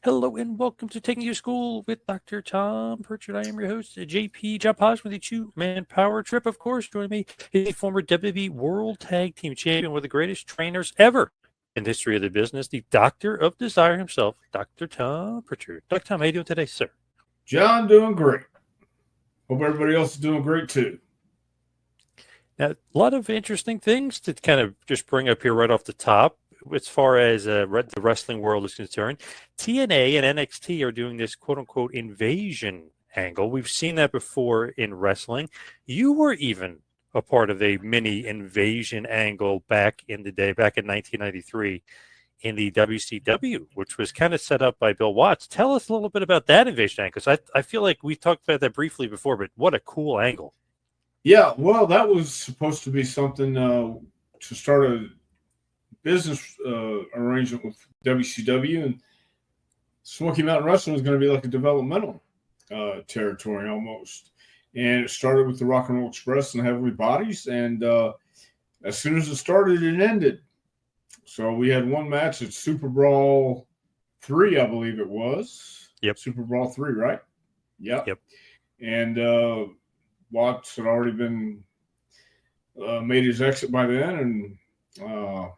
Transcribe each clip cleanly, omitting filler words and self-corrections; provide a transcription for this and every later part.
Hello and welcome to Taking You to School with Dr. Tom Prichard. I am your host, JP John Poz, with the two-man power trip. Of course, joining me is the former WWE World Tag Team Champion, one of the greatest trainers ever in the history of the business, the Doctor of Desire himself, Dr. Tom Prichard. Dr. Tom, how you doing today, sir? John doing great. Hope everybody else is doing great too. Now, a lot of interesting things to kind of just bring up here right off the top. As far as the wrestling world is concerned, TNA and NXT are doing this quote unquote invasion angle. We've seen that before in wrestling. You were even a part of a mini invasion angle back in the day, back in 1993 in the WCW, which was kind of set up by Bill Watts. Tell us a little bit about that invasion angle, because I feel like we talked about that briefly before, but what a cool angle. Yeah, well, that was supposed to be something to start a business arrangement with WCW, and Smoky Mountain Wrestling was going to be like a developmental territory almost. And it started with the Rock and Roll Express and Heavenly Bodies, and as soon as it started, it ended. So we had one match at Super Brawl 3, I believe it was. Yep. Super Brawl 3, right? Yep. And Watts had already been made his exit by then, and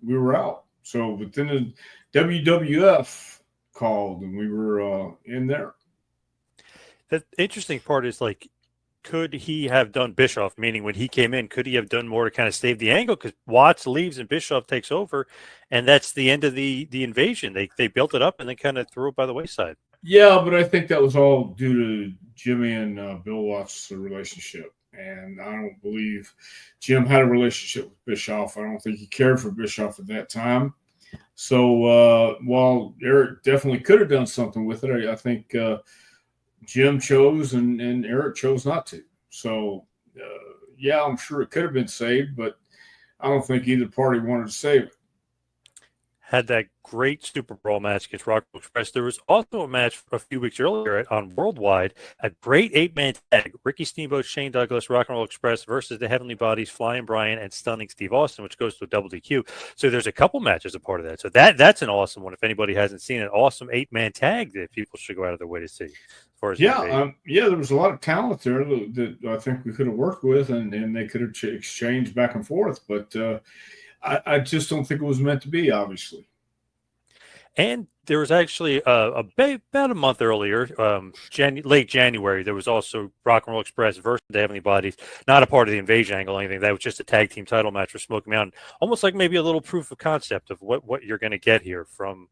we were out. So, but then the WWF called, and we were in there. The interesting part is, like, could he have done Bischoff? Meaning, when he came in, could he have done more to kind of save the angle? Because Watts leaves and Bischoff takes over, and that's the end of the invasion. They built it up and then kind of threw it by the wayside. Yeah, but I think that was all due to Jimmy and Bill Watts' relationship. And I don't believe Jim had a relationship with Bischoff. I don't think he cared for Bischoff at that time. So while Eric definitely could have done something with it, I think Jim chose and Eric chose not to. So, yeah, I'm sure it could have been saved, but I don't think either party wanted to save it. Had that great Super Brawl match against Rock Express. There was also a match a few weeks earlier on Worldwide, a great 8-man tag: Ricky Steamboat, Shane Douglas, Rock and Roll Express versus the Heavenly Bodies, Flying Brian and Stunning Steve Austin, which goes to a double DQ. So there's a couple matches a part of that. So that's an awesome one. If anybody hasn't seen an awesome 8-man tag that people should go out of their way to see. As far as there was a lot of talent there that I think we could have worked with, and they could have exchanged back and forth. But I just don't think it was meant to be, obviously. And there was actually about a month earlier, late January, there was also Rock and Roll Express versus the Heavenly Bodies, not a part of the invasion angle or anything. That was just a tag team title match for Smoky Mountain, almost like maybe a little proof of concept of what you're going to get here from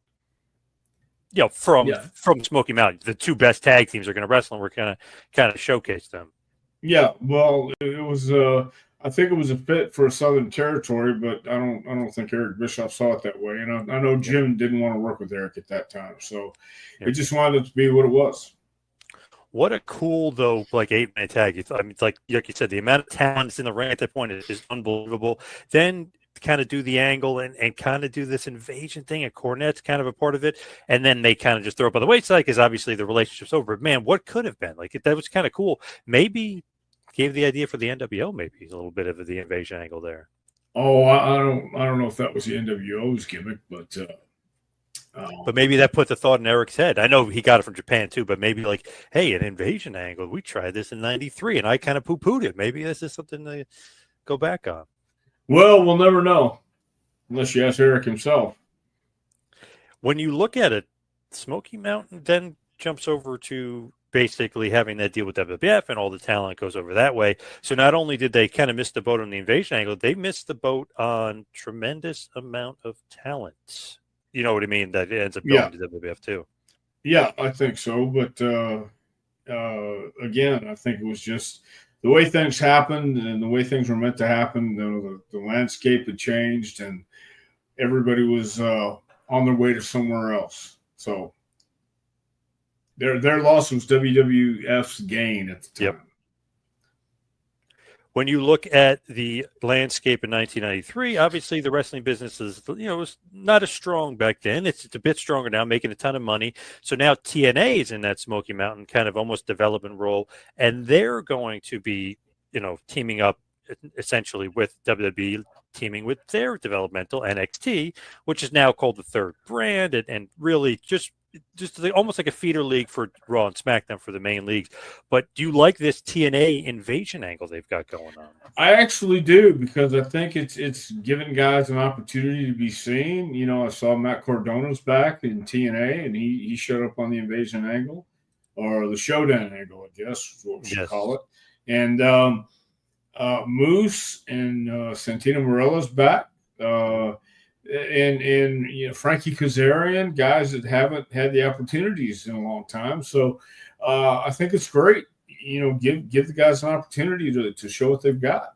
Smoky Mountain. The two best tag teams are going to wrestle, and we're going to kind of showcase them. Yeah, well, it was. I think it was a fit for a Southern territory, but I don't think Eric Bischoff saw it that way. And I know Jim didn't want to work with Eric at that time, so it just wanted it to be what it was. What a cool, though, like 8-man tag. I mean, like you said, the amount of talent that's in the ring at that point is unbelievable. Then kind of do the angle and kind of do this invasion thing, and Cornette's kind of a part of it, and then they kind of just throw it by the wayside because obviously the relationship's over. But man, what could have been? Like, that was kind of cool. Maybe gave the idea for the NWO, maybe a little bit of the invasion angle there. Oh, I don't know if that was the NWO's gimmick, but maybe that put the thought in Eric's head. I know he got it from Japan too, but maybe like, hey, an invasion angle. We tried this in '93, and I kind of poo-pooed it. Maybe this is something to go back on. Well, we'll never know unless you ask Eric himself. When you look at it, Smoky Mountain then jumps over to basically having that deal with WWF, and all the talent goes over that way. So not only did they kind of miss the boat on the invasion angle, they missed the boat on tremendous amount of talent. You know what I mean? That ends up going to WWF too. Yeah, I think so. But again, I think it was just the way things happened and the way things were meant to happen. The landscape had changed, and everybody was on their way to somewhere else. So their loss was WWF's gain at the time. Yep. When you look at the landscape in 1993, obviously the wrestling business was not as strong back then. It's a bit stronger now, making a ton of money. So now TNA is in that Smoky Mountain kind of almost development role, and they're going to be, teaming up essentially with WWE teaming with their developmental NXT, which is now called the third brand, and really just almost like a feeder league for Raw and SmackDown for the main leagues. But do you like this TNA Invasion angle they've got going on? I actually do, because I think it's giving guys an opportunity to be seen. You know, I saw Matt Cardona's back in TNA, and he showed up on the Invasion angle, or the Showdown angle, I guess is what we should call it. And Moose and Santino Morella's back, and you know, Frankie Kazarian, guys that haven't had the opportunities in a long time. So I think it's great. You know, give the guys an opportunity to show what they've got.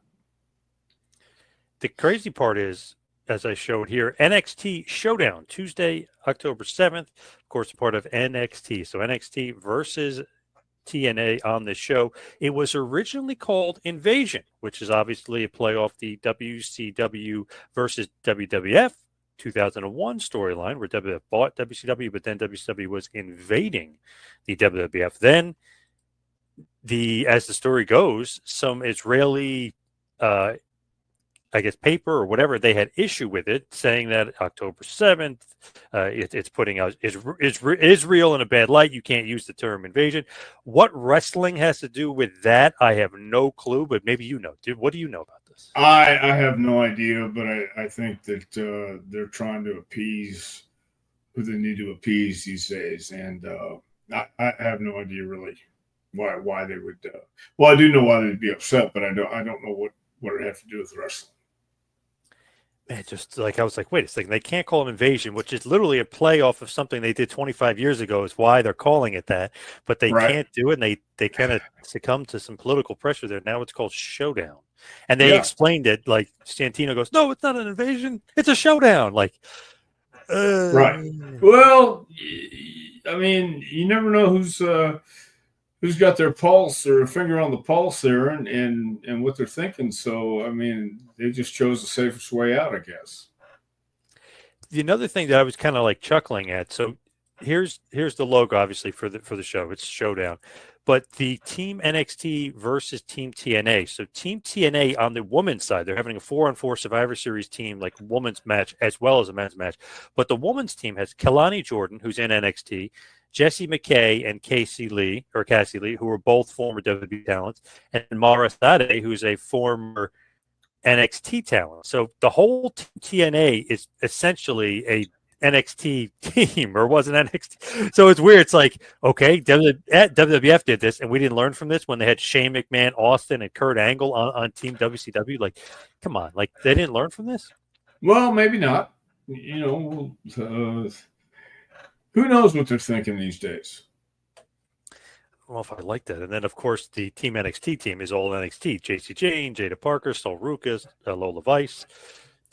The crazy part is, as I showed here, NXT Showdown, Tuesday, October 7th, of course, part of NXT. So NXT versus TNA on this show. It was originally called Invasion, which is obviously a play off the WCW versus WWF 2001 storyline, where WWF bought WCW, but then WCW was invading the WWF. Then, as the story goes, some Israeli, I guess, paper or whatever, they had issue with it, saying that October 7th, it's putting out Israel in a bad light. You can't use the term invasion. What wrestling has to do with that, I have no clue, but maybe you know. What do you know about this? I have no idea, but I think that they're trying to appease who they need to appease these days. And I have no idea really why they would. Well, I do know why they'd be upset, but I don't know what it has to do with wrestling. Man, just like I was like, wait a second, they can't call it Invasion, which is literally a play off of something they did 25 years ago, is why they're calling it that. But they can't do it, and they kind of succumbed to some political pressure there. Now it's called Showdown. And they explained it, like Santino goes, no, it's not an invasion, it's a showdown. Like, right. Well, I mean, you never know who's got their pulse or finger on the pulse there, and what they're thinking. So, I mean, they just chose the safest way out, I guess. Another thing that I was kind of like chuckling at. So here's the logo, obviously, for the show. It's Showdown. But the Team NXT versus Team TNA. So Team TNA on the women's side, they're having a 4-on-4 Survivor Series team, like women's match as well as a men's match. But the women's team has Kelani Jordan, who's in NXT, Jessie McKay and Cassie Lee, who are both former WWE talents, and Mara Sade, who's a former NXT talent. So the whole TNA is essentially a NXT team, or was an NXT. So it's weird. It's like, okay, WWF did this, and we didn't learn from this when they had Shane McMahon, Austin, and Kurt Angle on Team WCW. Like, come on, like they didn't learn from this? Well, maybe not. You know, who knows what they're thinking these days? I don't know if I like that. And then, of course, the Team NXT team is all NXT. JC Jane, Jada Parker, Sol Rukas, Lola Vice.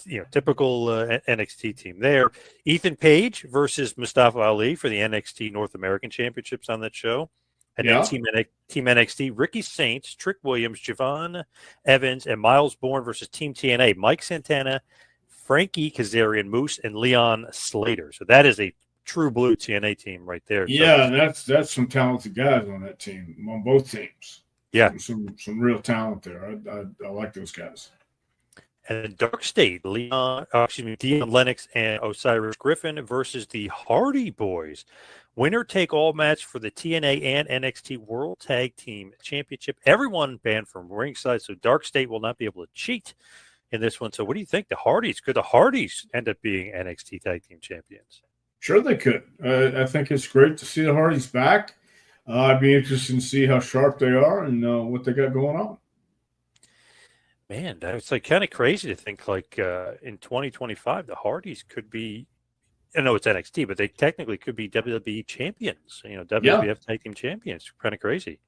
You know, typical NXT team there. Ethan Page versus Mustafa Ali for the NXT North American Championships on that show. And then Team NXT, Ricky Saints, Trick Williams, Javon Evans, and Miles Bourne versus Team TNA, Mike Santana, Frankie Kazarian, Moose, and Leon Slater. So that is a true blue TNA team right there. Yeah, so, that's some talented guys on that team, on both teams. Yeah, some real talent there. I like those guys. And Dark State, Dion Lennox and Osiris Griffin versus the Hardy Boys. Winner take all match for the TNA and NXT World Tag Team Championship. Everyone banned from ringside, so Dark State will not be able to cheat in this one. So what do you think? Could the Hardys end up being NXT Tag Team Champions? Sure they could. I think it's great to see the Hardys back. I'd be interested to see how sharp they are and what they got going on. Man, it's like kind of crazy to think like in 2025, the Hardys could be, I know it's NXT, but they technically could be WWE champions, you know, WWF Tag Team champions. Kind of crazy.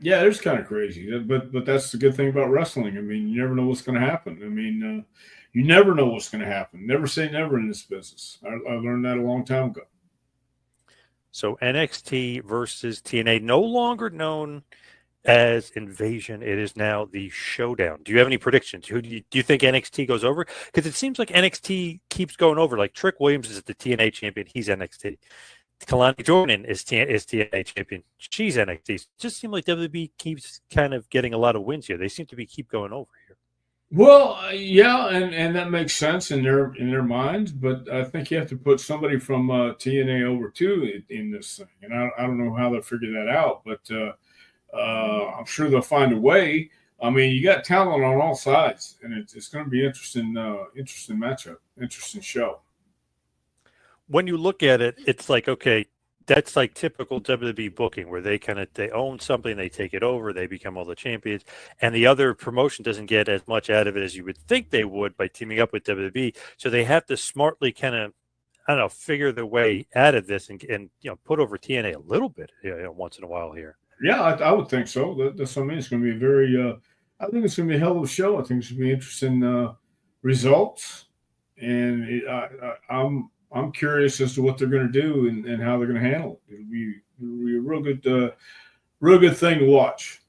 Yeah, it's kind of crazy. But that's the good thing about wrestling. I mean, you never know what's going to happen. I mean, you never know what's going to happen. Never say never in this business. I learned that a long time ago. So NXT versus TNA, no longer known as Invasion. It is now the Showdown. Do you have any predictions? Who do you think NXT goes over? Because it seems like NXT keeps going over. Like Trick Williams is the TNA champion. He's NXT. Kalani Jordan is TNA champion. She's NXT. It just seems like WWE keeps kind of getting a lot of wins here. They seem to keep going over here. Well, yeah, and that makes sense in their minds, but I think you have to put somebody from TNA over too in this thing, and I don't know how they'll figure that out, but I'm sure they'll find a way. I mean, you got talent on all sides, and it's going to be interesting, interesting matchup, interesting show. When you look at it, it's like, okay, that's like typical WWE booking where they own something, they take it over, they become all the champions, and the other promotion doesn't get as much out of it as you would think they would by teaming up with WWE. So they have to smartly kind of, I don't know, figure their way out of this and put over TNA a little bit, once in a while here. Yeah, I would think so. That's what I mean. It's going to be a very, I think it's going to be a hell of a show. I think it's going to be interesting results, and I'm curious as to what they're going to do and how they're going to handle it. It'll be a real good thing to watch.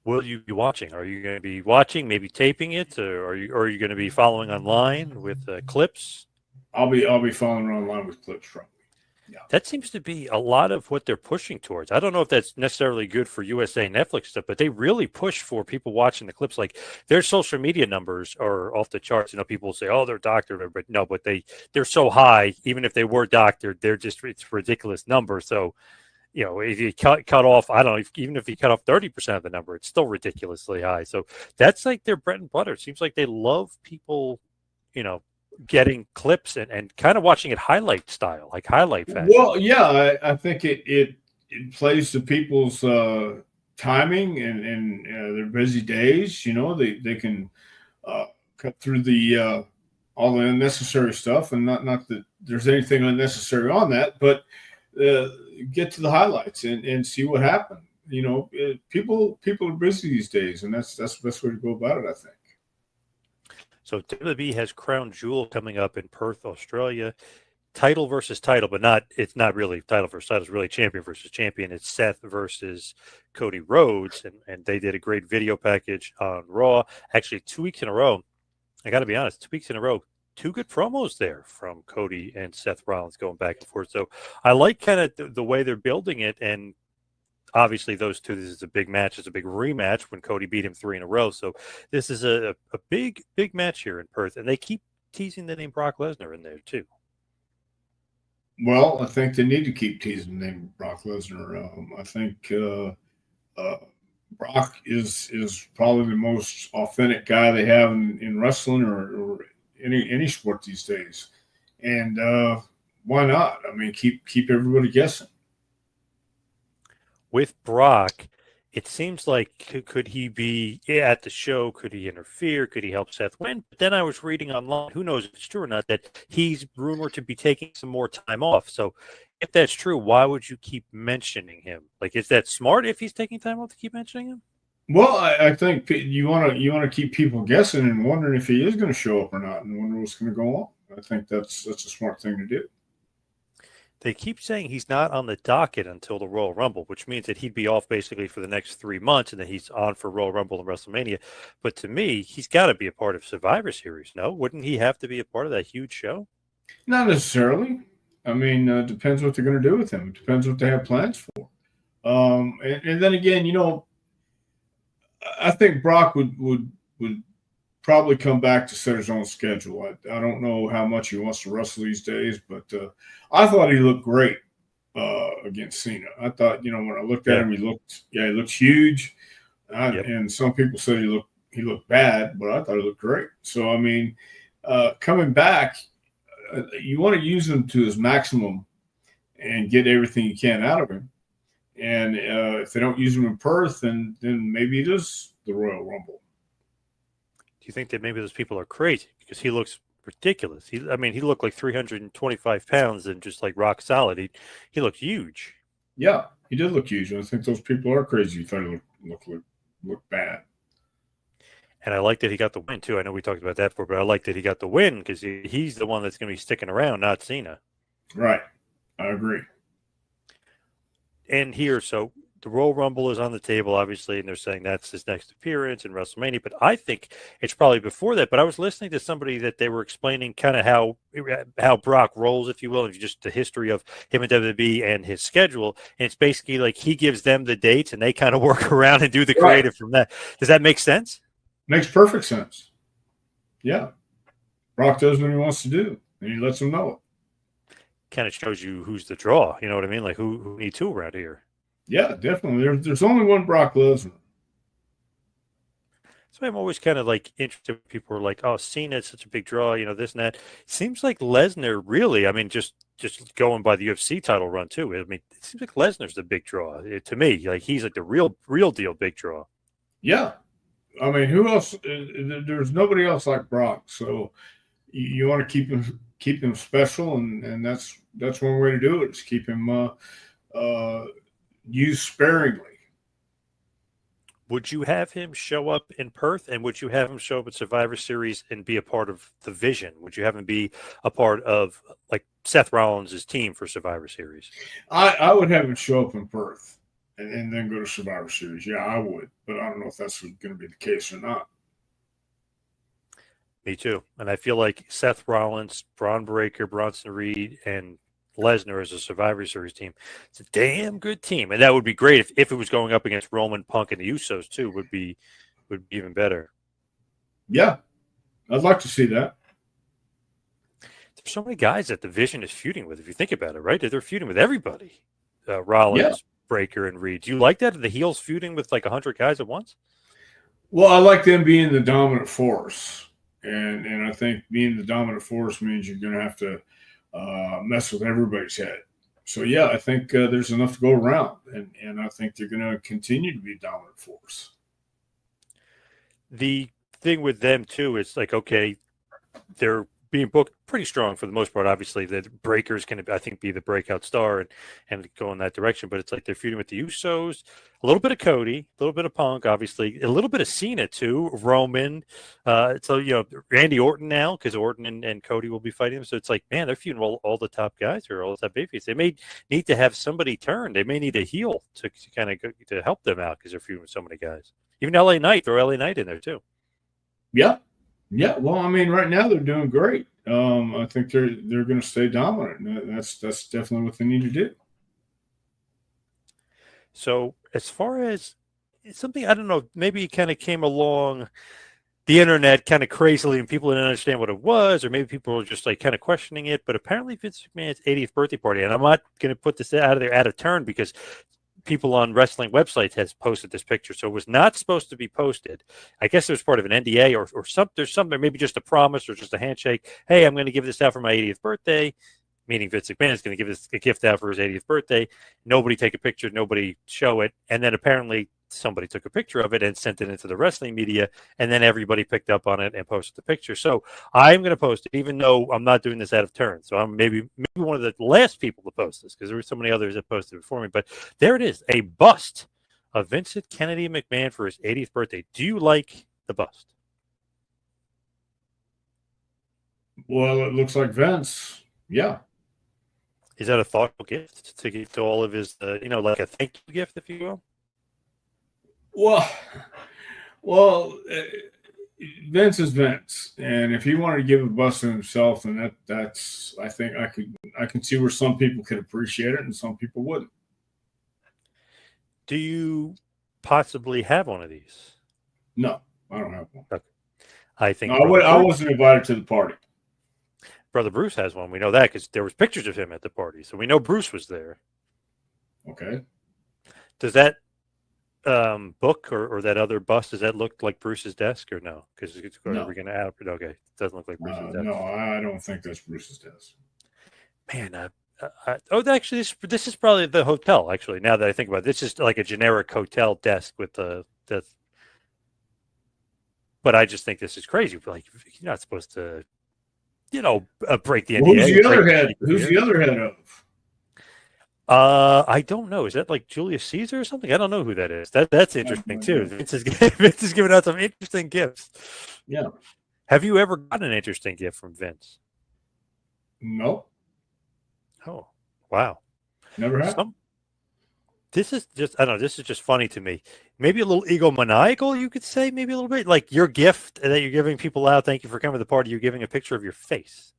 Will you be watching? Are you going to be watching, maybe taping it, or are you going to be following online with clips? I'll be following online with clips from. Yeah. That seems to be a lot of what they're pushing towards. I don't know if that's necessarily good for USA Netflix stuff, but they really push for people watching the clips. Like their social media numbers are off the charts. People say, "Oh, they're doctored," but no, but they're so high. Even if they were doctored, it's ridiculous numbers. So, if you cut off, I don't know, even if you cut off 30% of the number, it's still ridiculously high. So that's like their bread and butter. It seems like they love people, getting clips and kind of watching it highlight style, like highlight fashion. Well, yeah, I think it plays to people's timing and their busy days. They can cut through the all the unnecessary stuff, and not that there's anything unnecessary on that, but get to the highlights and see what happened. People are busy these days, and that's the best way to go about it, I think. So WWE has Crown Jewel coming up in Perth, Australia. Title versus title, but it's not really title versus title. It's really champion versus champion. It's Seth versus Cody Rhodes, and they did a great video package on Raw. Actually, 2 weeks in a row. I got to be honest, 2 weeks in a row, 2 good promos there from Cody and Seth Rollins going back and forth. So I like kind of the way they're building it, and obviously those two, this is a big match. It's a big rematch when Cody beat him 3 in a row. So this is a big match here in Perth, and they keep teasing the name Brock Lesnar in there too. Well, I think they need to keep teasing the name Brock Lesnar. I think Brock is probably the most authentic guy they have in wrestling or any sport these days, and why not? I mean, keep everybody guessing. With Brock, it seems like could he be at the show? Could he interfere? Could he help Seth win? But then I was reading online, who knows if it's true or not, that he's rumored to be taking some more time off. So if that's true, why would you keep mentioning him? Like, is that smart if he's taking time off to keep mentioning him? Well, I think you want to keep people guessing and wondering if he is going to show up or not, and wonder what's going to go on. I think that's a smart thing to do. They keep saying he's not on the docket until the Royal Rumble, which means that he'd be off basically for the next 3 months, and then he's on for Royal Rumble and WrestleMania. But to me, he's got to be a part of Survivor Series, no? Wouldn't he have to be a part of that huge show? Not necessarily. I mean, depends what they're going to do with him. It depends what they have plans for. And then again, I think Brock would probably come back to set his own schedule. I don't know how much he wants to wrestle these days, but I thought he looked great against Cena. I thought, when I looked at him, he looked huge. And some people said he looked bad, but I thought he looked great. So, I mean, coming back, you want to use him to his maximum and get everything you can out of him. And if they don't use him in Perth, then maybe it is the Royal Rumble. Do you think that maybe those people are crazy because he looks ridiculous? He looked like 325 pounds and just like rock solid. He looked huge. Yeah, he did look huge. And I think those people are crazy. You thought he looked bad. And I like that he got the win too. I know we talked about that before, but I like that he got the win because he's the one that's going to be sticking around, not Cena. Right. I agree. And here, so the Royal Rumble is on the table, obviously, and they're saying that's his next appearance in WrestleMania. But I think it's probably before that. But I was listening to somebody that they were explaining kind of how Brock rolls, if you will, and just the history of him and WWE and his schedule. And it's basically like he gives them the dates, and they kind of work around and do the creative from that. Does that make sense? Makes perfect sense. Yeah. Brock does what he wants to do, and he lets them know it. Kind of shows you who's the draw. You know what I mean? Like who need two around here. Yeah, definitely. There's only one Brock Lesnar. So I'm always kind of like interested when people are like, "Oh, Cena is such a big draw," this and that. Seems like Lesnar really. I mean, just going by the UFC title run too. I mean, it seems like Lesnar's the big draw to me. Like he's like the real deal big draw. Yeah. I mean, who else? There's nobody else like Brock. So you want to keep him special, and that's one way to do it is keep him used sparingly. Would you have him show up in Perth, and would you have him show up at Survivor Series and be a part of the Vision? Would you have him be a part of like Seth Rollins' team for Survivor Series? I would have him show up in Perth and then go to Survivor Series. Yeah, I would, but I don't know if that's going to be the case or not. Me too. And I feel like Seth Rollins, Braun Breaker, Bronson Reed, and Lesnar as a Survivor Series team. It's a damn good team. And that would be great if it was going up against Roman, Punk, and the Usos too, would be even better. Yeah. I'd like to see that. There's so many guys that the Vision is feuding with, if you think about it, right? They're feuding with everybody. Rollins, Breaker, and Reed. Do you like that? Are the heels feuding with like 100 guys at once? Well, I like them being the dominant force. And I think being the dominant force means you're going to have to mess with everybody's head. So, yeah, I think there's enough to go around. And I think they're going to continue to be a dominant force. The thing with them, too, is like, okay, they're being booked pretty strong for the most part. Obviously, the Breaker's going to, I think, be the breakout star and go in that direction. But it's like they're feuding with the Usos, a little bit of Cody, a little bit of Punk, obviously, a little bit of Cena too, Roman. So Randy Orton now because Orton and Cody will be fighting him. So it's like, man, they're feuding all the top guys or all the top babyface. They may need to have somebody turn. They may need a heel to kind of to help them out because they're feuding with so many guys. Even LA Knight, throw LA Knight in there too. Yeah. Yeah, well, I mean, right now they're doing great. I think they're going to stay dominant. That's definitely what they need to do. So as far as something, I don't know, maybe it kind of came along the internet kind of crazily and people didn't understand what it was, or maybe people were just like kind of questioning it. But apparently Vince McMahon's 80th birthday party, and I'm not going to put this out of turn because people on wrestling websites has posted this picture, so it was not supposed to be posted. I guess it was part of an NDA or something. There's something, maybe just a promise or just a handshake. Hey, I'm going to give this out for my 80th birthday, meaning Vince McMahon is going to give this a gift out for his 80th birthday. Nobody take a picture, nobody show it, and then apparently somebody took a picture of it and sent it into the wrestling media, and then everybody picked up on it and posted the picture. So I'm going to post it, even though I'm not doing this out of turn. So I'm maybe one of the last people to post this because there were so many others that posted before me. But there it is, a bust of Vincent Kennedy McMahon for his 80th birthday. Do you like the bust? Well, it looks like Vince. Yeah. Is that a thoughtful gift to give to all of his, like a thank you gift, if you will? Well, Vince is Vince, and if he wanted to give a bust to himself, then that's I think I can see where some people could appreciate it and some people wouldn't. Do you possibly have one of these? No, I don't have one. Okay. I think I wasn't invited to the party. Brother Bruce has one. We know that because there was pictures of him at the party, so we know Bruce was there. Okay. Does that book or that other bust, does that look like Bruce's desk or no? Because it's going to out. Okay, it doesn't look like Bruce's desk. No, I don't think that's Bruce's desk. Man, actually, this is probably the hotel. Actually, now that I think about it, this is like a generic hotel desk with the. But I just think this is crazy. Like you're not supposed to, break the NDA. Who's the other head? Who's the other head of? I don't know. Is that like Julius Caesar or something? I don't know who that is. That's interesting too. Vince is giving out some interesting gifts. Yeah. Have you ever gotten an interesting gift from Vince? No. Oh, wow. Never have. This is just funny to me. Maybe a little egomaniacal, you could say, maybe a little bit. Like your gift that you're giving people out, thank you for coming to the party, you're giving a picture of your face.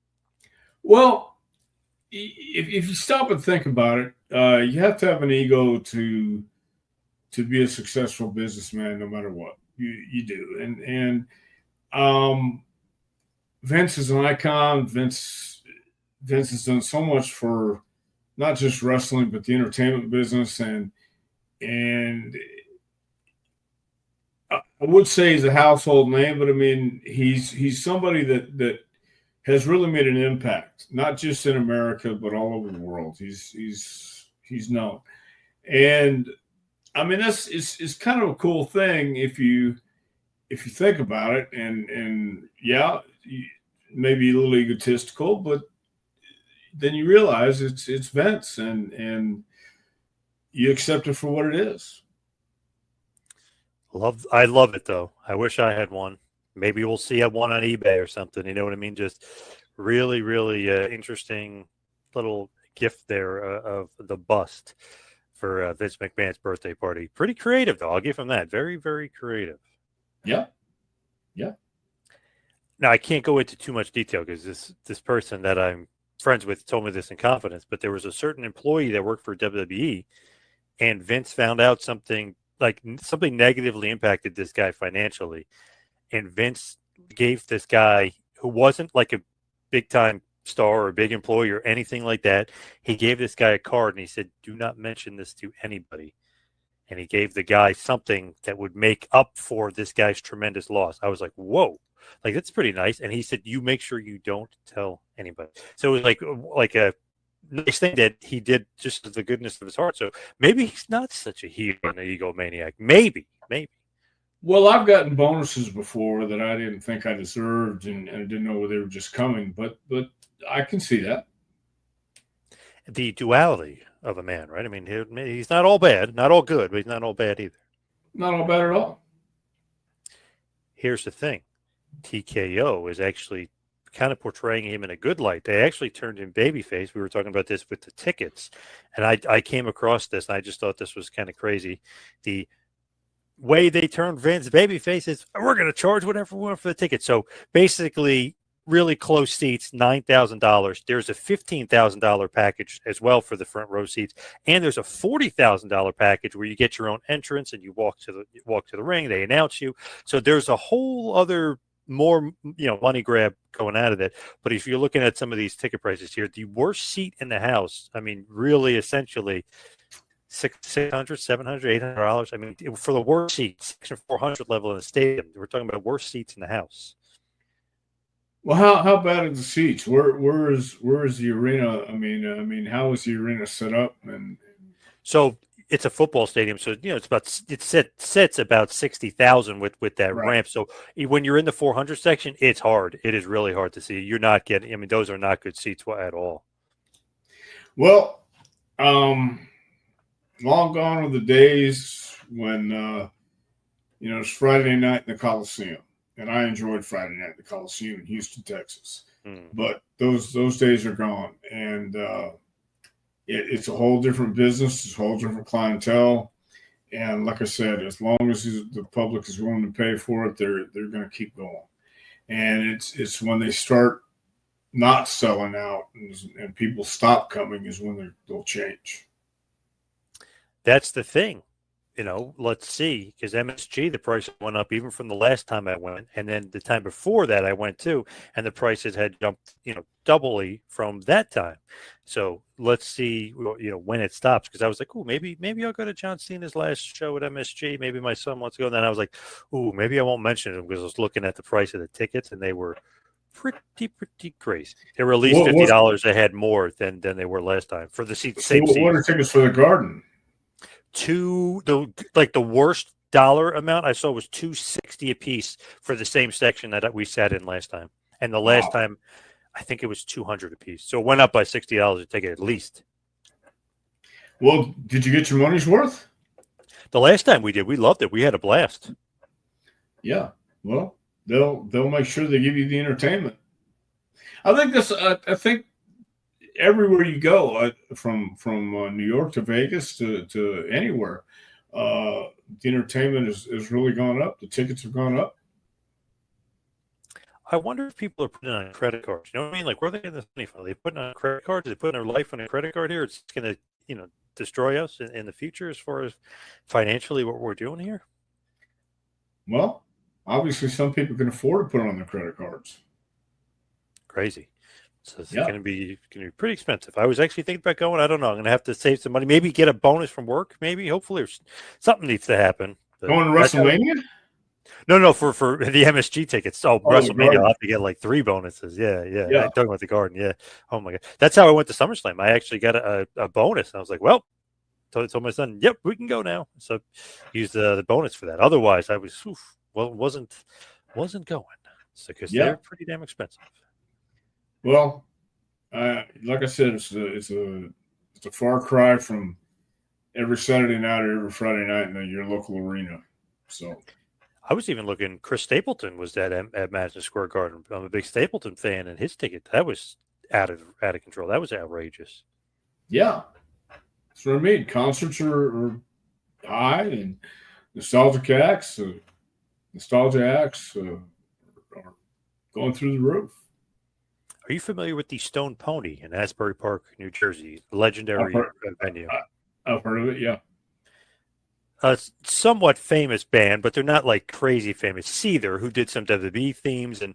Well, if you stop and think about it, you have to have an ego to be a successful businessman no matter what. You do, and Vince is an icon. Vince has done so much for not just wrestling but the entertainment business, and I would say he's a household name, but I mean he's somebody that has really made an impact, not just in America but all over the world. He's known, and I mean it's kind of a cool thing if you think about it, and yeah, maybe a little egotistical, but then you realize it's Vince, and you accept it for what it is. I love it though. I wish I had one. Maybe we'll see one on eBay or something. You know what I mean? Just really, really interesting little gift there of the bust for Vince McMahon's birthday party. Pretty creative though. I'll give him that. Very, very creative. Yeah, yeah. Now I can't go into too much detail because this person that I'm friends with told me this in confidence. But there was a certain employee that worked for WWE, and Vince found out something negatively impacted this guy financially, and Vince gave this guy, who wasn't like a big time star or a big employee or anything like that, he gave this guy a card and he said, "Do not mention this to anybody." And he gave the guy something that would make up for this guy's tremendous loss. I was like, whoa, like that's pretty nice. And he said, "You make sure you don't tell anybody." So it was like a nice thing that he did just the goodness of his heart. So maybe he's not such a hero and an egomaniac. Maybe. Well, I've gotten bonuses before that I didn't think I deserved, and I didn't know where they were just coming. But I can see that. The duality of a man, right? I mean, he's not all bad, not all good, but he's not all bad either. Not all bad at all. Here's the thing. TKO is actually kind of portraying him in a good light. They actually turned him babyface. We were talking about this with the tickets, and I came across this, and I just thought this was kind of crazy. The way they turned Vince babyface is, we're going to charge whatever we want for the ticket. So basically, really close seats, $9,000. There's a $15,000 package as well for the front row seats, and there's a $40,000 package where you get your own entrance and you walk to the ring. They announce you. So there's a whole other more money grab going out of that. But if you're looking at some of these ticket prices here, the worst seat in the house, I mean, really essentially $600, $700, $800. I mean, for the worst seats, section 400 level in the stadium, we're talking about worst seats in the house. Well, how bad are the seats? Where is the arena? I mean, how is the arena set up? And so it's a football stadium, so it sits about 60,000 with that right. ramp. So when you're in the 400 section, it's hard. It is really hard to see. You're not getting. I mean, those are not good seats at all. Well, long gone are the days when it's Friday night in the Coliseum. And I enjoyed Friday night at the Coliseum in Houston, Texas. But those days are gone. And it's a whole different business. It's a whole different clientele. And like I said, as long as the public is willing to pay for it, they're going to keep going. And it's when they start not selling out and people stop coming is when they'll change. That's the thing. Let's see, because MSG, the price went up even from the last time I went, and then the time before that I went too, and the prices had jumped, doubly from that time. So let's see, when it stops, because I was like, oh, maybe I'll go to John Cena's last show at MSG. Maybe my son wants to go. And then I was like, oh, maybe I won't mention it because I was looking at the price of the tickets, and they were pretty crazy. They were at least $50 ahead more than they were last time for the same seats. What are tickets for the Garden? The worst dollar amount I saw was $260 a piece for the same section that we sat in last time, and the last time I think it was $200 a piece. So it went up by $60 a ticket at least. Well, did you get your money's worth? The last time we did, we loved it. We had a blast. Yeah. Well, they'll make sure they give you the entertainment. I think everywhere you go, from New York to Vegas to anywhere, the entertainment is really gone up. The tickets have gone up. I wonder if people are putting on credit cards. You know what I mean? Like, where are they getting this money from? Are they putting on credit cards? Are they putting their life on a credit card here? It's going to, destroy us in the future as far as financially what we're doing here. Well, obviously, some people can afford to put it on their credit cards. Crazy. So it's Yeah. going to be pretty expensive. I was actually thinking about going. I don't know. I'm going to have to save some money. Maybe get a bonus from work. Maybe, hopefully, or something needs to happen. But Going to that's how. WrestleMania? No, for the MSG tickets. Oh, Oh, the WrestleMania, I'll Garden. have to get like 3 bonuses. Yeah. Yeah. I'm talking about the Garden. Yeah. Oh my God, that's how I went to SummerSlam. I actually got a bonus. I was like, well, told my son, yep, we can go now. So use the bonus for that. Otherwise, I was wasn't going. So because Yeah. they're pretty damn expensive. Well, like I said, it's a far cry from every Saturday night or every Friday night in your local arena. So I was even looking. Chris Stapleton was at Madison Square Garden. I'm a big Stapleton fan, and his ticket that was out of control. That was outrageous. yeah, that's what I mean. Concerts are high, and nostalgia acts are going through the roof. Are you familiar with the Stone Pony in Asbury Park, New Jersey? I've Legendary heard, venue. I've heard of it. Yeah, A somewhat famous band, but they're not like crazy famous. Seether, who did some WWE themes, and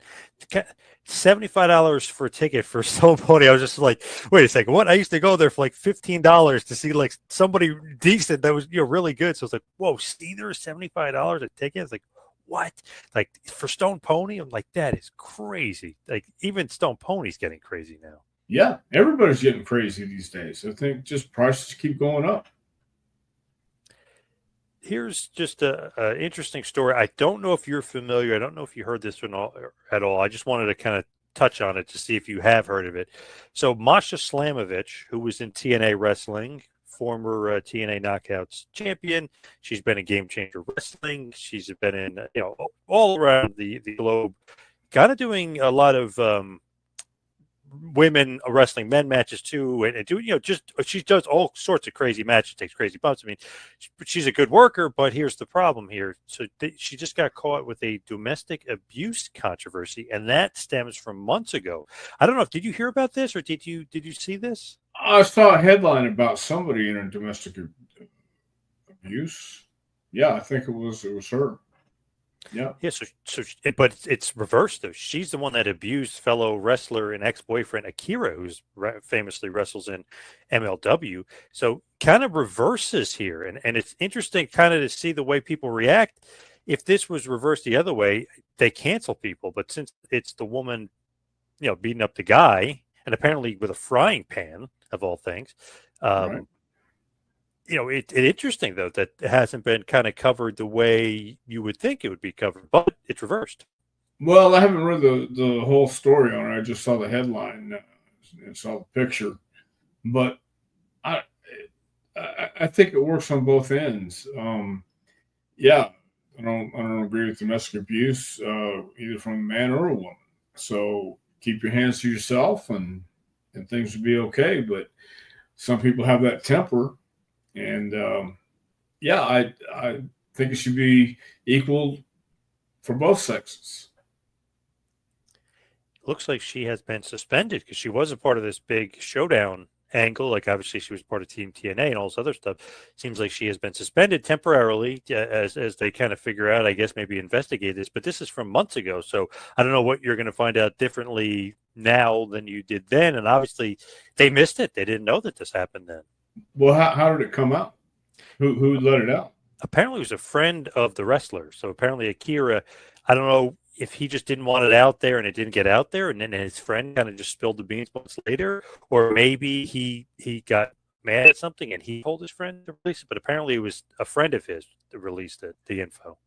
$75 for a ticket for Stone Pony. I was just like, wait a second, what? I used to go there for like $15 to see like somebody decent that was really good. So I was like, whoa, Seether, $75 a ticket. It's like, what? Like for Stone Pony? I'm like, that is crazy. Like even Stone Pony's getting crazy now. yeah. Everybody's getting crazy these days. I think just prices keep going up. Here's just a interesting story. I don't know if you're familiar. I don't know if you heard this at all. I just wanted to kind of touch on it to see if you have heard of it. So Masha Slamovich, who was in TNA wrestling, former TNA Knockouts champion, she's been in Game Changer Wrestling. She's been in all around the globe, kind of doing a lot of women wrestling men matches too, and do just she does all sorts of crazy matches, takes crazy bumps. I mean, she's a good worker, but here's the problem here. So she just got caught with a domestic abuse controversy, and that stems from months ago. I don't know if did you hear about this or did you see this? I saw a headline about somebody in a domestic abuse. Yeah, I think it was her. Yeah, Yeah, but it's reversed though. She's the one that abused fellow wrestler and ex-boyfriend Akira, who's famously wrestles in MLW. So kind of reverses here, and it's interesting kind of to see the way people react. If this was reversed the other way, they cancel people. But since it's the woman, beating up the guy, and apparently with a frying pan of all things, right. um, it's interesting though that it hasn't been kind of covered the way you would think it would be covered, but it's reversed. Well, I haven't read the whole story on it. I just saw the headline and saw the picture. But I I think it works on both ends. Yeah, I don't agree with domestic abuse either from a man or a woman. So keep your hands to yourself, and things will be okay. But some people have that temper, and yeah, I think it should be equal for both sexes. Looks like she has been suspended because she was a part of this big showdown angle. Like obviously she was part of Team TNA and all this other stuff. Seems like she has been suspended temporarily as they kind of figure out, I guess, maybe investigate this. But this is from months ago, so I don't know what you're going to find out differently now than you did then. And obviously they missed it. They didn't know that this happened then. Well, how did it come out? Who let it out? Apparently it was a friend of the wrestler. So apparently Akira, I don't know if he just didn't want it out there and it didn't get out there, and then his friend kind of just spilled the beans months later, or maybe he got mad at something and he told his friend to release it. But apparently it was a friend of his that released the info.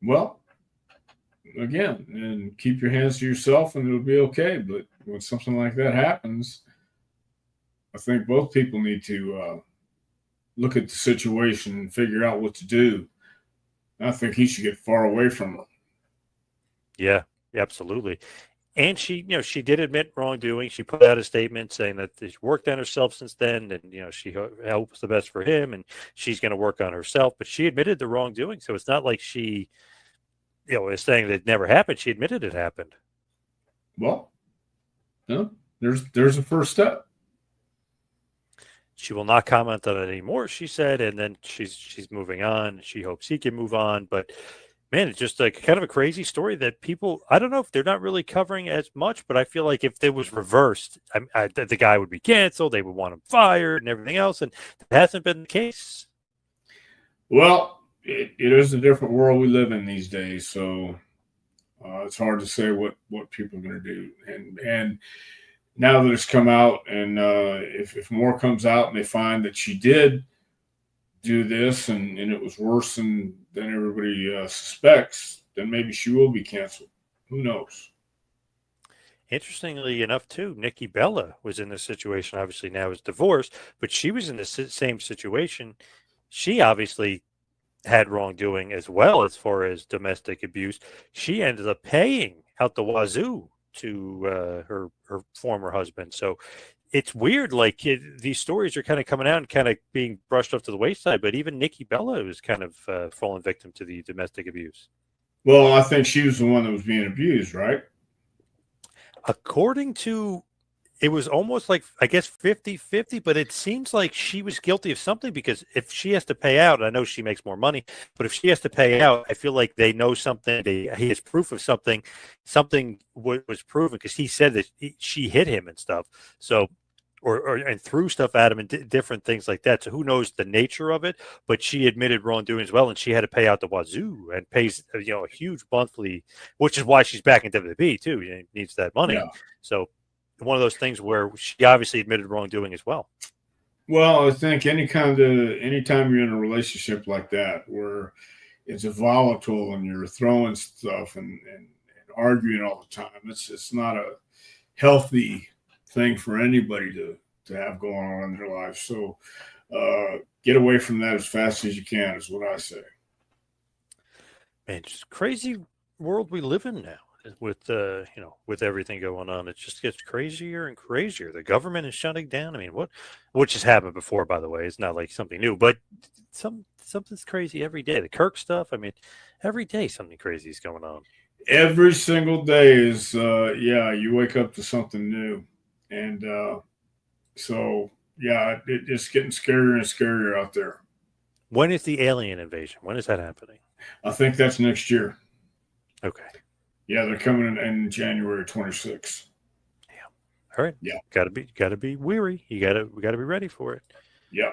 Well, again, and keep your hands to yourself, and it'll be okay. But when something like that happens, I think both people need to look at the situation and figure out what to do. I think he should get far away from her. Yeah, absolutely. And she did admit wrongdoing. She put out a statement saying that she's worked on herself since then, and she hopes the best for him, and she's going to work on herself. But she admitted the wrongdoing, so it's not like she, is saying that it never happened. She admitted it happened. Well, no, there's a first step. She will not comment on it anymore, she said, and then she's moving on. She hopes he can move on, but Man, it's just like kind of a crazy story that people, I don't know if they're not really covering as much, but I feel like if it was reversed, the guy would be canceled. They would want him fired and everything else. And that hasn't been the case. Well, it is a different world we live in these days. So it's hard to say what people are going to do. And now that it's come out, and if more comes out and they find that she did do this and it was worse than everybody suspects, then maybe she will be canceled. Who knows? Interestingly enough, too, Nikki Bella was in this situation. Obviously, now is divorced, but she was in the same situation. She obviously had wrongdoing as well as far as domestic abuse. She ended up paying out the wazoo to her former husband. So it's weird. Like these stories are kind of coming out and kind of being brushed off to the wayside. But even Nikki Bella was kind of fallen victim to the domestic abuse. Well, I think she was the one that was being abused, right? According to, it was almost like, I guess, 50-50, but it seems like she was guilty of something because if she has to pay out, I know she makes more money, but if she has to pay out, I feel like they know something. He has proof of something. Something was proven because he said that she hit him and stuff. So, and threw stuff at him and different things like that. So who knows the nature of it? But she admitted wrongdoing as well, and she had to pay out the wazoo and pays a huge monthly, which is why she's back in WWE too. She needs that money. Yeah. So one of those things where she obviously admitted wrongdoing as well. Well, I think anytime you're in a relationship like that where it's volatile and you're throwing stuff and arguing all the time, it's not a healthy thing for anybody to have going on in their life. So get away from that as fast as you can is what I say. Man, just crazy world we live in now with with everything going on. It just gets crazier and crazier. The government is shutting down. I mean, which has happened before, by the way. It's not like something new, but something's crazy every day. The Kirk stuff, I mean, every day something crazy is going on. Every single day is you wake up to something new. And so it's getting scarier and scarier out there. When is the alien invasion? When is that happening? I think that's next year. Okay. Yeah, they're coming in January 26th. Yeah. All right. Yeah. Gotta be weary. We gotta be ready for it. Yeah.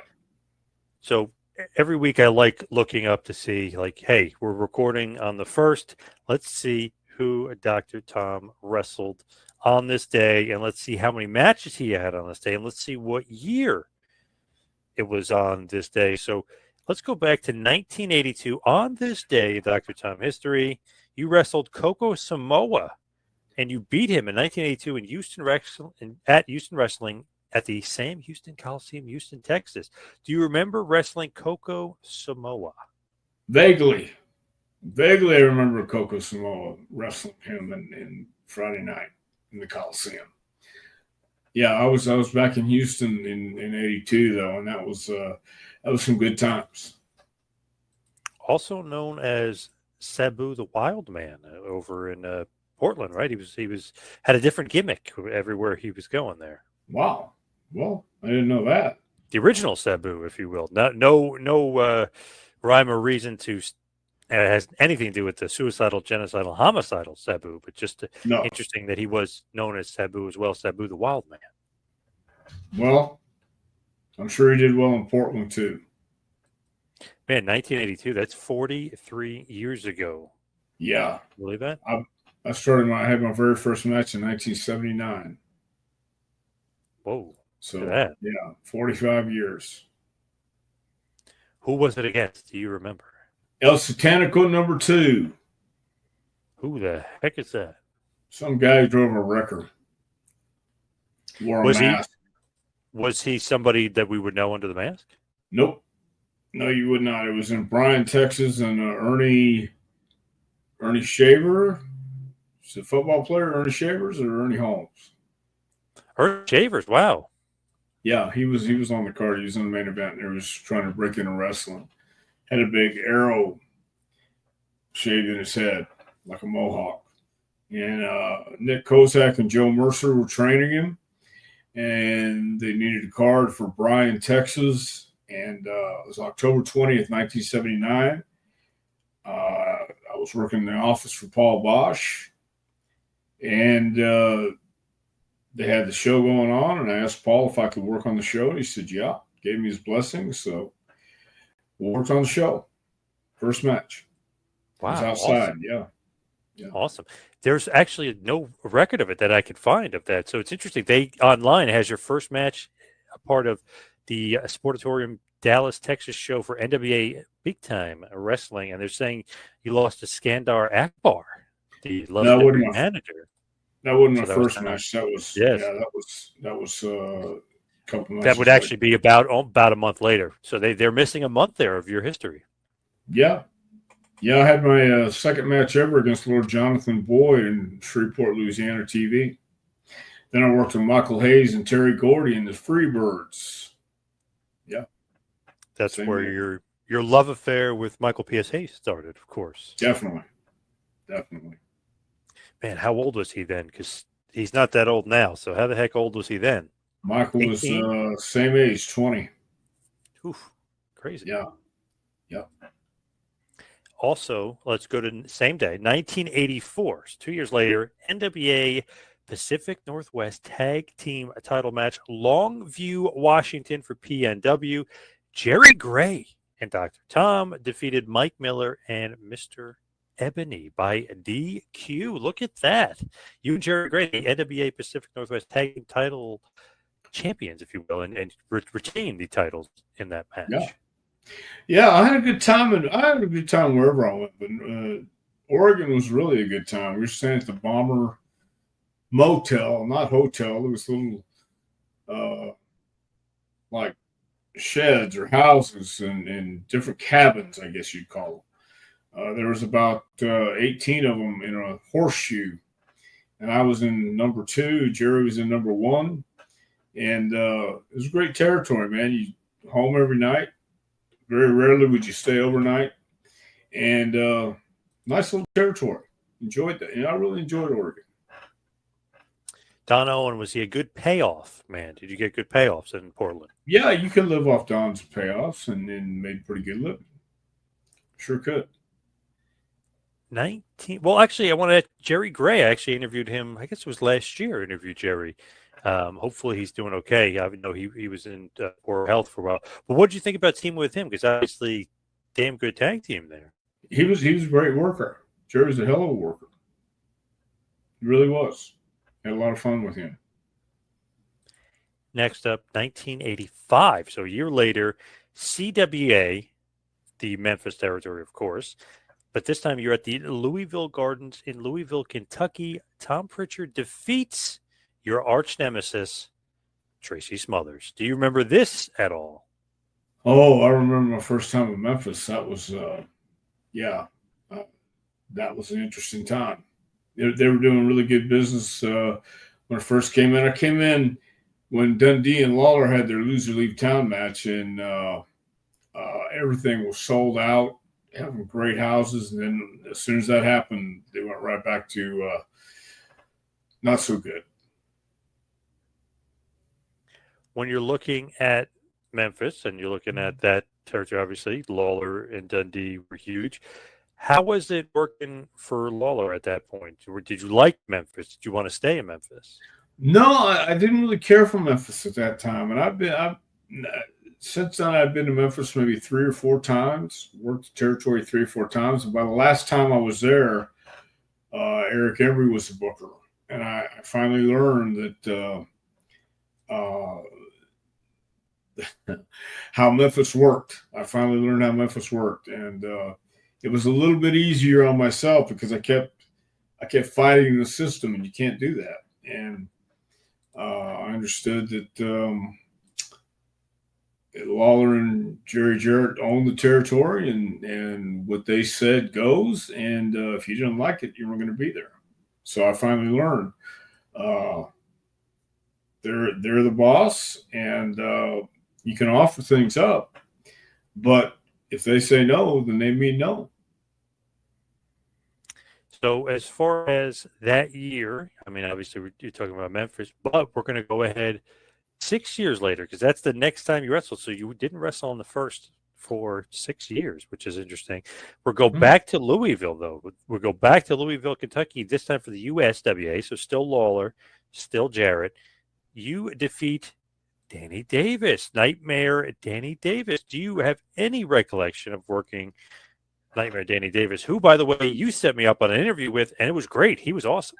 So every week I like looking up to see, like, hey, we're recording on the 1st. Let's see who Dr. Tom wrestled on this day, and let's see how many matches he had on this day, and let's see what year it was on this day. So let's go back to 1982. On this day, Dr. Tom history, you wrestled Coco Samoa, and you beat him in 1982 at Houston Wrestling at the same Houston Coliseum, Houston, Texas. Do you remember wrestling Coco Samoa? Vaguely, I remember Coco Samoa wrestling him in Friday night in the Coliseum. Yeah, I was back in Houston in '82 though, and that was some good times. Also known as Sabu the Wild Man over in Portland, right? He was had a different gimmick everywhere he was going there. Wow. Well, I didn't know that. The original Sabu, if you will. No rhyme or reason to has anything to do with the suicidal, genocidal, homicidal Sabu, but just interesting that he was known as Sabu as well, Sabu the Wild Man. Well, I'm sure he did well in Portland too. Man, 1982, that's 43 years ago. Yeah. Believe that? I had my very first match in 1979. Whoa. So, yeah, 45 years. Who was it against? Do you remember? El Satanico number 2. Who the heck is that? Some guy who drove a wrecker. Wore a mask. Was he somebody that we would know under the mask? Nope. No, you would not. It was in Bryan, Texas, and Ernie Shaver. Is it a football player, Ernie Shavers, or Ernie Holmes? Ernie Shavers, wow. Yeah, he was on the card. He was in the main event, and he was trying to break into wrestling. Had a big arrow shaved in his head, like a mohawk. And Nick Kozak and Joe Mercer were training him, and they needed a card for Bryan, Texas, and it was October 20th, 1979. I was working in the office for Paul Bosch, and they had the show going on, and I asked Paul if I could work on the show, and he said, yeah, gave me his blessing, so we worked on the show. First match. Wow. It was outside, awesome. yeah. Awesome. There's actually no record of it that I could find of that. So it's interesting. They online has your first match, a part of the Sportatorium Dallas, Texas show for NWA Big Time Wrestling, and they're saying you lost to Skandar Akbar, the legendary manager. That wasn't my first match. That was that was a couple matches. That would actually be about a month later. So they're missing a month there of your history. Yeah. Yeah, I had my second match ever against Lord Jonathan Boyd in Shreveport, Louisiana TV. Then I worked with Michael Hayes and Terry Gordy in the Freebirds. Yeah. That's where your love affair with Michael P.S. Hayes started, of course. Definitely. Man, how old was he then? Because he's not that old now. So how the heck old was he then? Michael 18? Was same age, 20. Oof, crazy. Yeah. Also, let's go to same day, 1984. 2 years later, NWA Pacific Northwest Tag Team title match, Longview, Washington for PNW. Jerry Gray and Dr. Tom defeated Mike Miller and Mr. Ebony by DQ. Look at that. You and Jerry Gray, the NWA Pacific Northwest Tag Team title champions, if you will, and retain the titles in that match. Yeah, I had a good time, and I had a good time wherever I went. But Oregon was really a good time. We were staying at the Bomber Motel, not hotel. It was little, like sheds or houses and different cabins, I guess you'd call them. There was about 18 of them in a horseshoe, and I was in number 2. Jerry was in number 1, and it was great territory, man. You home every night. Very rarely would you stay overnight, and nice little territory. Enjoyed that, and I really enjoyed Oregon. Don Owen, was he a good payoff man? Did you get good payoffs in Portland? Yeah, you could live off Don's payoffs and made pretty good living. Sure could. Well, actually, I want to. Jerry Gray. I actually interviewed him. I guess it was last year. I interviewed Jerry. Hopefully he's doing okay. I know he was in poor health for a while. But what did you think about teaming with him? Because obviously, damn good tag team there. He was a great worker. Jerry was a hell of a worker. He really was. Had a lot of fun with him. Next up, 1985. So a year later, CWA, the Memphis territory, of course. But this time you're at the Louisville Gardens in Louisville, Kentucky. Tom Prichard defeats your arch nemesis, Tracy Smothers. Do you remember this at all? Oh, I remember my first time in Memphis. That was, that was an interesting time. They were doing really good business when I first came in. I came in when Dundee and Lawler had their loser leave town match, and everything was sold out, having great houses. And then as soon as that happened, they went right back to not so good. When you're looking at Memphis and you're looking at that territory, obviously, Lawler and Dundee were huge. How was it working for Lawler at that point? Or did you like Memphis? Did you want to stay in Memphis? No, I didn't really care for Memphis at that time. And since then, I've been to Memphis maybe 3 or 4 times, worked the territory 3 or 4 times. And by the last time I was there, Eric Embry was the booker. And I finally learned that how Memphis worked. I finally learned how Memphis worked, and it was a little bit easier on myself because I kept fighting the system, and you can't do that. And I understood that Lawler and Jerry Jarrett owned the territory, and what they said goes. And if you didn't like it, you weren't going to be there. So I finally learned they're the boss, and you can offer things up, but if they say no, then they mean no. So as far as that year, I mean, obviously you're talking about Memphis, but we're going to go ahead 6 years later because that's the next time you wrestled. So you didn't wrestle in the first for 6 years, which is interesting. We'll go back to Louisville, though. We'll go back to Louisville, Kentucky, this time for the USWA. So still Lawler, still Jarrett. You defeat Danny Davis, Nightmare Danny Davis. Do you have any recollection of working Nightmare Danny Davis, who, by the way, you set me up on an interview with, and it was great. He was awesome.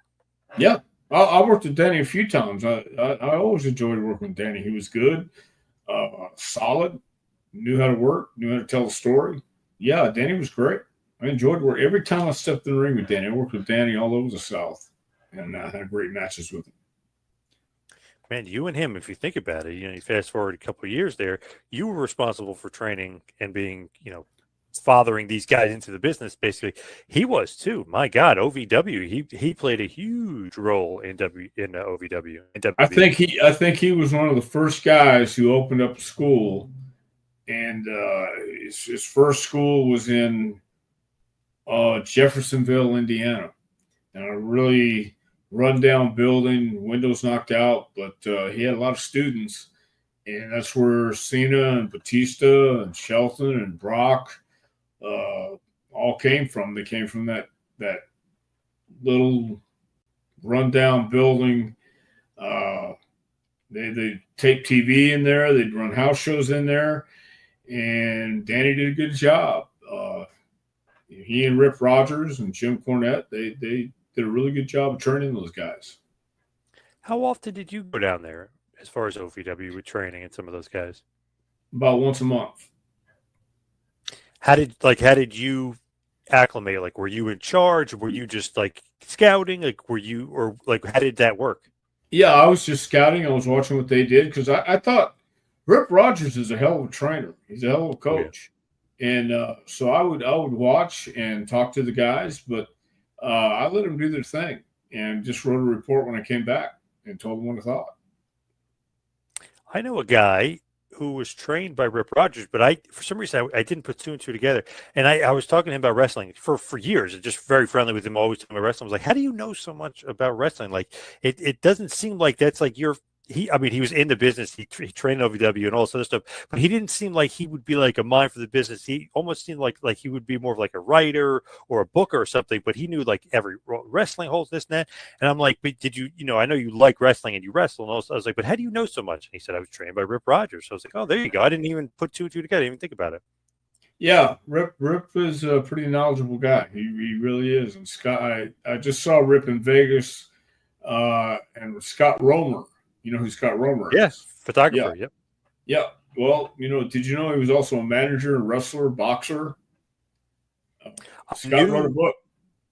Yeah. I worked with Danny a few times. I always enjoyed working with Danny. He was good, solid, knew how to work, knew how to tell a story. Yeah, Danny was great. I enjoyed work. Every time I stepped in the ring with Danny, I worked with Danny all over the South, and I had great matches with him. Man, you and him, if you think about it, you fast forward a couple of years there, you were responsible for training and being, fathering these guys into the business. Basically, he was too. My God, OVW, he played a huge role in OVW. I think he was one of the first guys who opened up a school, and his first school was in Jeffersonville, Indiana, and a really rundown building, windows knocked out, but he had a lot of students, and that's where Cena and Batista and Shelton and Brock all came from. They came from that little rundown building. They tape TV in there. They'd run house shows in there, and Danny did a good job. He and Rip Rogers and Jim Cornette, they did a really good job of training those guys. How often did you go down there as far as OVW with training and some of those guys? About once a month. How did you acclimate? Like, were you in charge? Were you just like scouting? Like, how did that work? Yeah, I was just scouting. I was watching what they did because I thought Rip Rogers is a hell of a trainer. He's a hell of a coach. Yeah. And so I would watch and talk to the guys, but I let them do their thing and just wrote a report when I came back and told them what I thought. I know a guy who was trained by Rip Rogers, but for some reason I didn't put two and two together. And I was talking to him about wrestling for years, and just very friendly with him, always talking about wrestling. I was like, how do you know so much about wrestling? Like, it doesn't seem like that's like he was in the business. He trained OVW and all this other stuff, but he didn't seem like he would be like a mind for the business. He almost seemed like he would be more of like a writer or a booker or something, but he knew like every wrestling holds this and that. And I'm like, but did you, I know you like wrestling and you wrestle and all this. I was like, but how do you know so much? And he said, I was trained by Rip Rogers. So I was like, oh, there you go. I didn't even put two and two together. I didn't even think about it. Yeah, Rip is a pretty knowledgeable guy. He really is. And Scott, I just saw Rip in Vegas and Scott Romer. You know who Scott Romer is? Yes, photographer. Yep. Yeah. Well, did you know he was also a manager, wrestler, boxer? Scott wrote a book.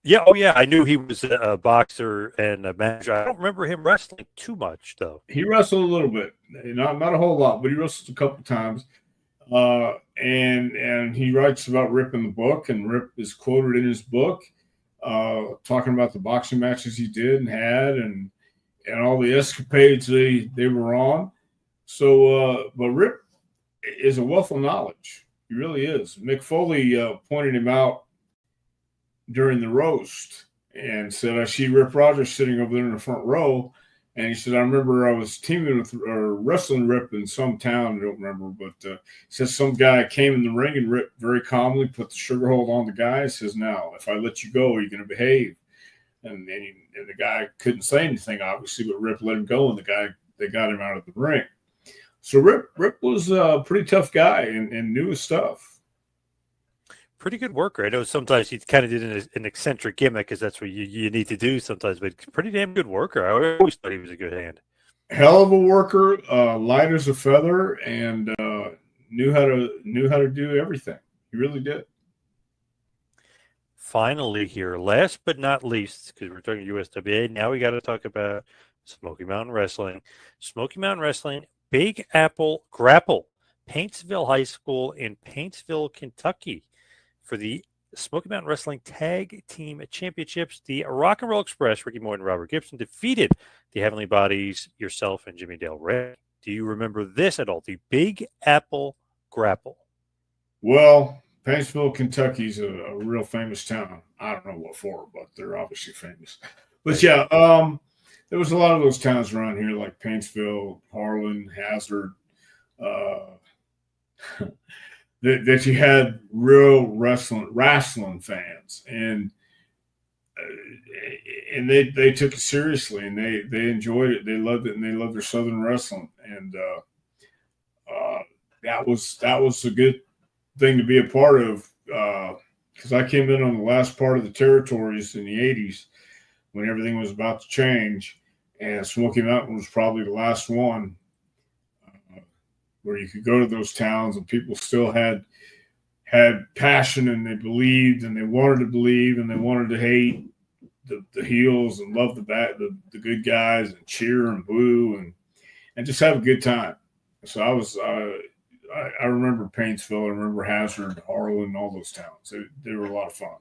Yeah. Oh, yeah. I knew he was a boxer and a manager. I don't remember him wrestling too much, though. He wrestled a little bit, not a whole lot, but he wrestled a couple times. And he writes about Rip in the book, and Rip is quoted in his book, talking about the boxing matches he did and had, and all the escapades they were on. So, but Rip is a wealth of knowledge. He really is. Mick Foley pointed him out during the roast and said, I see Rip Rogers sitting over there in the front row. And he said, I remember I was teaming with or wrestling Rip in some town. I don't remember, but he says some guy came in the ring and Rip very calmly put the sugar hold on the guy and says, now, if I let you go, are you going to behave? And the guy couldn't say anything, obviously, but Rip let him go, and they got him out of the ring. So Rip was a pretty tough guy and knew his stuff. Pretty good worker. I know sometimes he kind of did an eccentric gimmick because that's what you need to do sometimes, but pretty damn good worker. I always thought he was a good hand. Hell of a worker, light as a feather, and knew how to do everything. He really did. Finally here, last but not least, because we're talking USWA, now we got to talk about Smoky Mountain Wrestling. Smoky Mountain Wrestling, Big Apple Grapple, Paintsville High School in Paintsville, Kentucky, for the Smoky Mountain Wrestling Tag Team Championships. The Rock and Roll Express, Ricky Morton, Robert Gibson, defeated the Heavenly Bodies, yourself, and Jimmy Dale Ray. Do you remember this at all? The Big Apple Grapple. Well, Paintsville, Kentucky's a real famous town. I don't know what for, but they're obviously famous. But yeah, there was a lot of those towns around here, like Paintsville, Harlan, Hazard. that you had real wrestling fans, and they took it seriously, and they enjoyed it. They loved it, and they loved their Southern wrestling, and that was a good thing to be a part of, because I came in on the last part of the territories in the '80s when everything was about to change, and Smoky Mountain was probably the last one where you could go to those towns and people still had passion, and they believed, and they wanted to believe, and they wanted to hate the heels and love the good guys and cheer and boo and just have a good time. So I remember Paintsville, I remember Hazard, Harlan, all those towns. They were a lot of fun.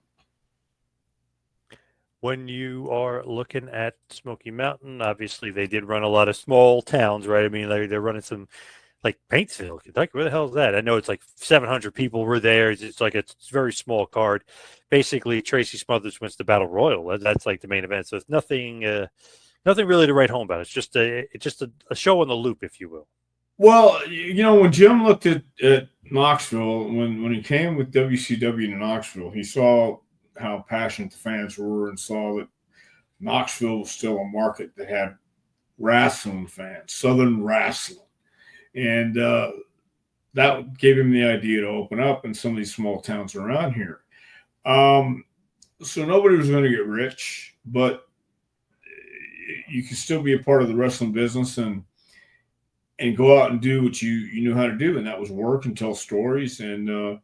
When you are looking at Smoky Mountain, obviously they did run a lot of small towns, right? I mean, they're running some, like Paintsville, Kentucky. Where the hell is that? I know it's like 700 people were there. It's like a very small card. Basically, Tracy Smothers wins the Battle Royal. That's like the main event. So it's nothing really to write home about. It's just a show on the loop, if you will. Well, when Jim looked at Knoxville, when he came with WCW to Knoxville, he saw how passionate the fans were and saw that Knoxville was still a market that had wrestling fans, Southern wrestling. And that gave him the idea to open up in some of these small towns around here. So nobody was going to get rich, but you could still be a part of the wrestling business and go out and do what you knew how to do, and that was work and tell stories. And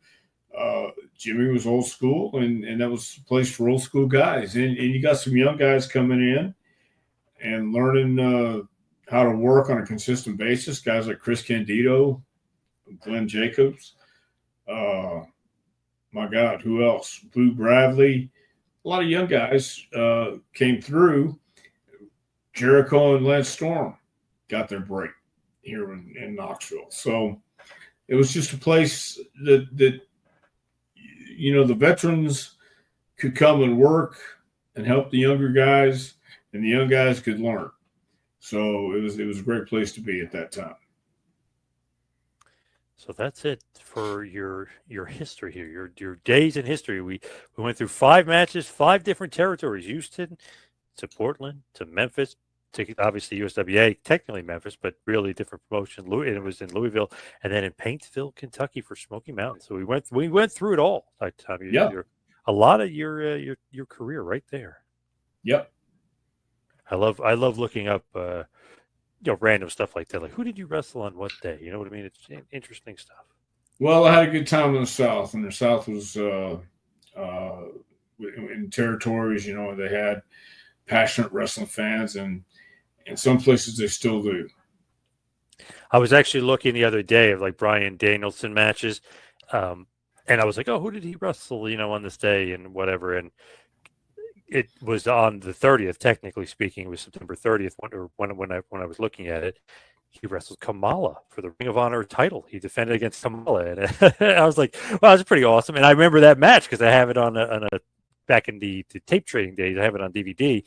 Jimmy was old school, and that was a place for old school guys. And you got some young guys coming in and learning how to work on a consistent basis. Guys like Chris Candido, Glenn Jacobs. My God, who else? Boo Bradley. A lot of young guys came through. Jericho and Lance Storm got their break here in Knoxville. So it was just a place that the veterans could come and work and help the younger guys, and the young guys could learn. So it was a great place to be at that time. So that's it for your history here, your days in history. We went through 5 matches, 5 different territories: Houston to Portland to Memphis to obviously USWA, technically Memphis, but really different promotion. And it was in Louisville, and then in Paintsville, Kentucky for Smoky Mountain. So we went through it all. Tommy, yeah, a lot of your career right there. Yep. I love looking up random stuff like that. Like, who did you wrestle on what day? You know what I mean? It's interesting stuff. Well, I had a good time in the South, and the South was in territories. They had passionate wrestling fans, and in some places they still do. I was actually looking the other day of like Bryan Danielson matches, and I was like, oh, who did he wrestle? On this day and whatever, and it was on the 30th. Technically speaking, it was September 30th when I was looking at it. He wrestled Kamala for the Ring of Honor title. He defended against Kamala, and I was like, "Wow, that's pretty awesome." And I remember that match because I have it on a back in the tape trading days. I have it on DVD.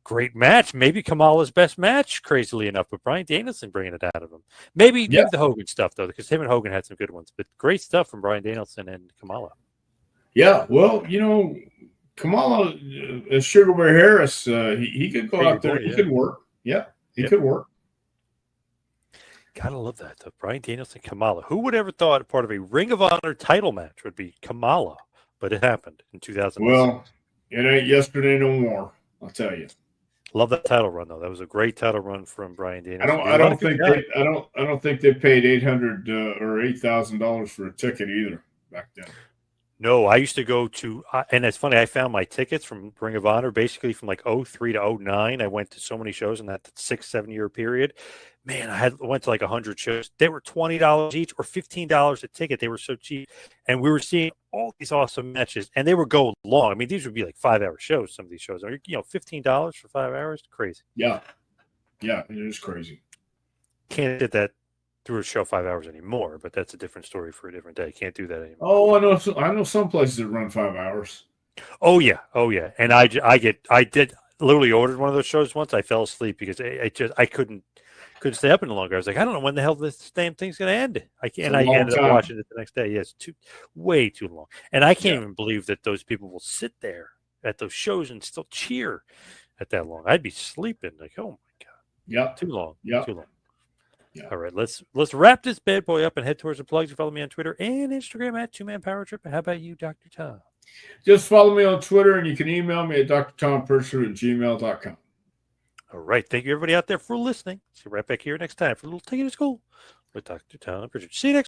Great match, maybe Kamala's best match, crazily enough. But Bryan Danielson bringing it out of him. Maybe the Hogan stuff though, because him and Hogan had some good ones. But great stuff from Bryan Danielson and Kamala. Yeah, well, Kamala, Sugar Bear Harris, he could go out there. He could work. Yeah, he could work. Gotta love that, though. Bryan Danielson, Kamala. Who would ever thought part of a Ring of Honor title match would be Kamala? But it happened in 2006. Well, it ain't yesterday no more, I'll tell you. Love that title run, though. That was a great title run from Bryan Danielson. I don't think they paid $800 or $8,000 for a ticket either back then. No, I used to go to, and it's funny, I found my tickets from Ring of Honor basically from like 03 to 09. I went to so many shows in that 6-7 year period. Man, I went to like 100 shows. They were $20 each or $15 a ticket. They were so cheap. And we were seeing all these awesome matches, and they were going long. I mean, these would be like 5-hour shows, some of these shows. $15 for 5 hours? Crazy. Yeah. Yeah, it is crazy. Can't get that through a show 5 hours anymore, but that's a different story for a different day. Can't do that anymore. Oh, I know some places that run 5 hours. Oh yeah. And I did literally ordered one of those shows once. I fell asleep because I couldn't. couldn't stay up any longer. I was like, I don't know when the hell this damn thing's going to end. I can't. And a I long ended up time. watching it the next day. Yes, way too long. And I can't Yeah. even believe that those people will sit there at those shows and still cheer at that long. I'd be sleeping. Like, oh my god, Yeah. too long. Yeah. Too long. Yeah. All right, let's wrap this bad boy up and head towards the plugs. You follow me on Twitter and Instagram at 2Man Power Trip. How about you, Dr. Tom? Just follow me on Twitter, and you can email me at drtompritchard@gmail.com. All right, thank you everybody out there for listening. See you right back here next time for a little Take It to School with Dr. Tom Prichard. See you next